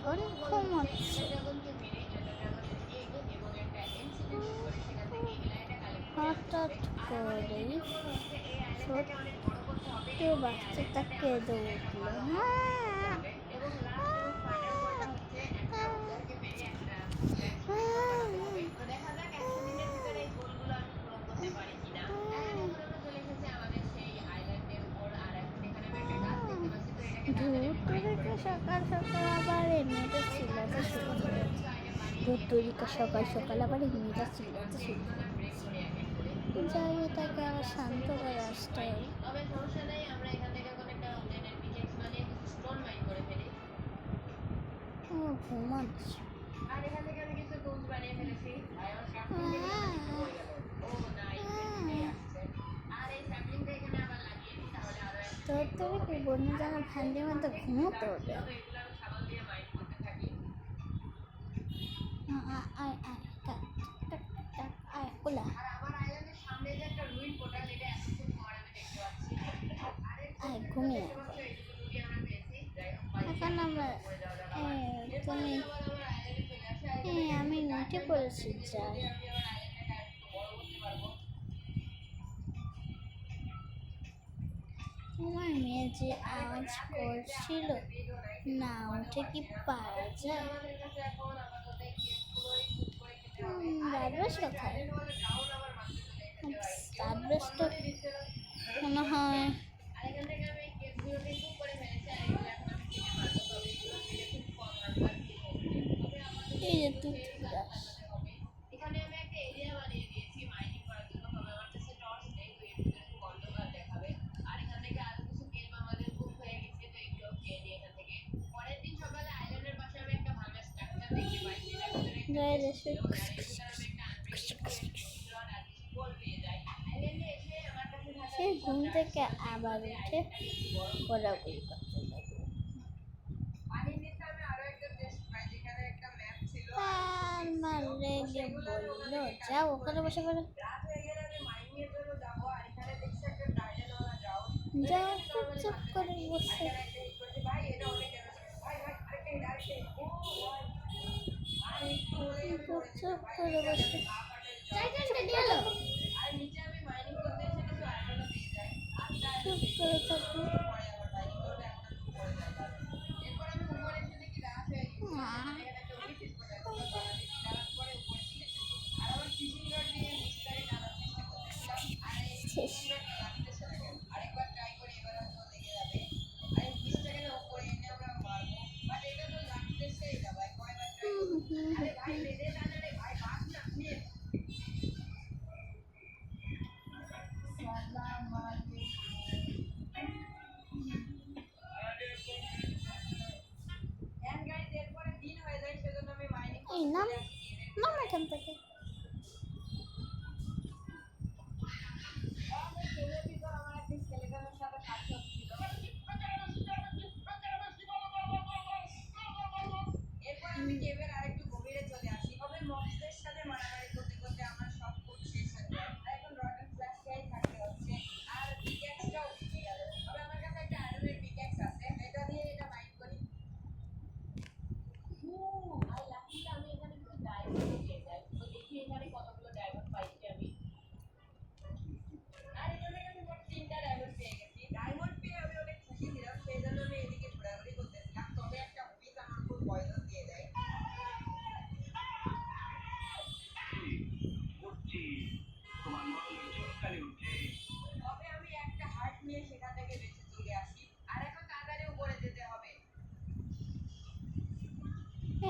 এখন ঘুমাচ্ছে। হঠাৎ করেই ছোট্ট বাচ্চাটা কেঁদে উঠল। ধুতুরিকে সকাল সকাল আবার এমনিটা চিল্লাতে শুরু করেছে। ধুতুরিকে সকাল সকাল আবার এমনিটা চিল্লাতে শুরু করেছে। যাই তাকে আবার শান্ত করে আসতে হবে। ও ঘুমাচ্ছে। তোর কি বন্য জানার ফ্যান্ডির মধ্যে ঘুমোতে হবে? আয় ওলা আয় ঘুমিয়ে এখন আমরা তুমি আমি উঠে পড়েছি। যাই তোমার মেয়ে যে আওয়াজ করছিল না উঠে কি পারা যায়? দাঁতব্রাশ কোথায়? দাঁতব্রাশ তো মনে হয় এই যে টুথব্রাশ। সে ঘুম থেকে আবার উঠে ঘোরাঘুরি করতে লাগলো। তার মা রেগে বলল, যাও ওখানে বসে পড়ো। যাও চুপ করে বসে। চুপ করে বসে চুপ করে থাকো। এই নাম এখান থেকে।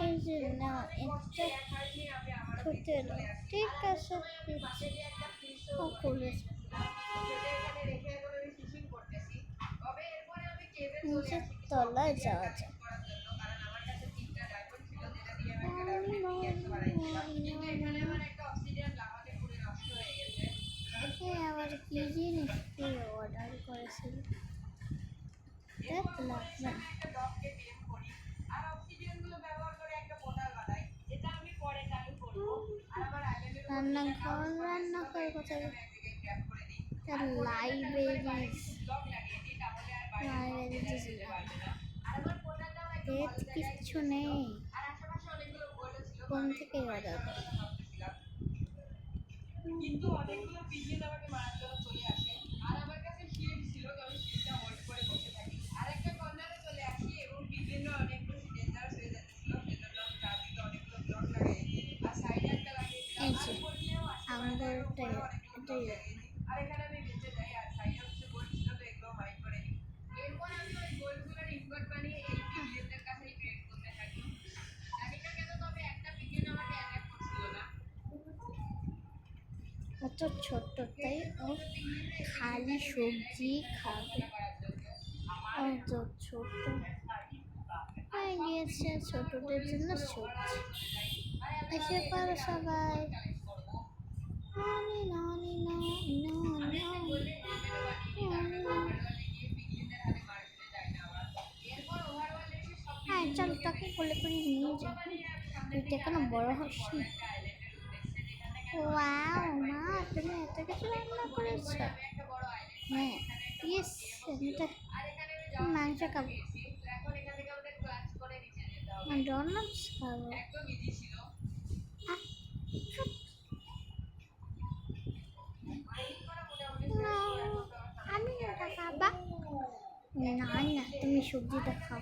এই যে না এটা করতে ঠিক আছে ও করেছে। নিচের তলায় যাওয়া যায়। আবার কি জিনিস অর্ডার করেছিল দেখলাম না। রান্নাঘর কোথায়? লাইব্রেরি তেজ কিচ্ছু নেই, কোন থেকে অর্ডার করে। কিন্তু অনেকগুলো পিজিএন আমাকে মারার জন্য চলে আসে আর আমার কাছে শিল্ড ছিল তো আমি শিল্ডটা হোল্ড করে বসে থাকি আর একটা কর্নারে চলে আসি এবং পিজিএন অনেকগুলো ডেঞ্জারাস হয়ে যাচ্ছিল সেজন্য আমি চারদিকে অনেকগুলো ব্লক লাগাইছি আর সাইডে একটা লাগিয়েছিলাম এই আর যে উপর দিয়েও আসতে আঙ্গুরটা উপরেও অনেকগুলো ব্লক এটাই লাগাইছি আর এখানে আমি বেঁচে যাই আর সাইডে হচ্ছে গোল্ড ছিল তো এগুলো মাইক করে নিই এরপর আমি ওই গোল্ডগুলোর ইনভার্ট বানিয়ে এই পিজিএনদের কাছেই ট্রেড করতে থাকি জানি না কেন তবে একটা পিজিএন আমাকে অ্যাটাক করছিল না অত ছোট্ট, তাই ও খালি সবজি খাবে। অত ছোট হয়ে গিয়েছে, ছোটদের জন্য সবজি। এসে পারো সবাই। নানি নানি নানি নানি নানি। হ্যাঁ চল, তোকে কোলে করে নিয়ে যাবো, তুই তো এখনো বড় হসনি। ওয়াও মা, তুমি এত কিছু রান্না করেছো। হ্যাঁ ইয়েস, মাংস খাবো, ডোনাটস খাবো। আহ, না, আমি ওটা খাবা না। না তুমি সবজিটা খাও।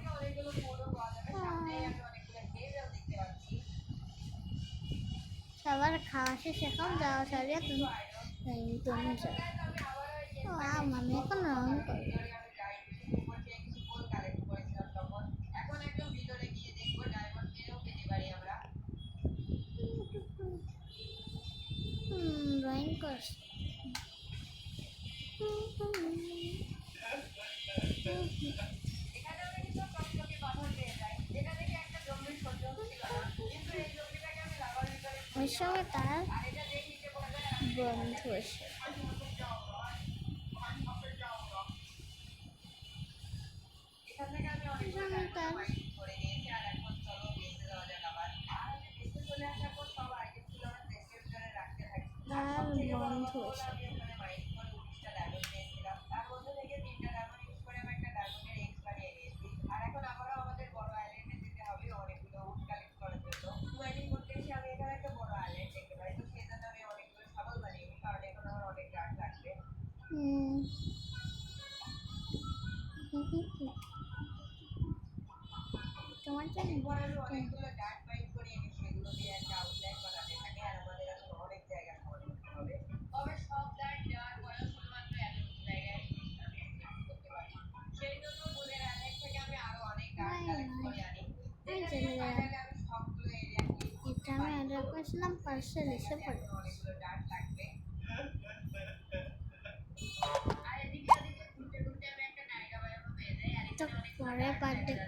সবার খাওয়া শেষে এখন যাওয়া সারিয়া তুমি তুমি যাও। মামি এখন রান্না করবে। ড্রয়িং করছি। ওই সময় তার বন্ধু এসে তার বন্ধু এসে তোমার জন্য আমি চলে গেলাম। এটা আমি অর্ডার করেছিলাম, পার্সেল এসে পড়ে। তো পরের পার্ট দেখতে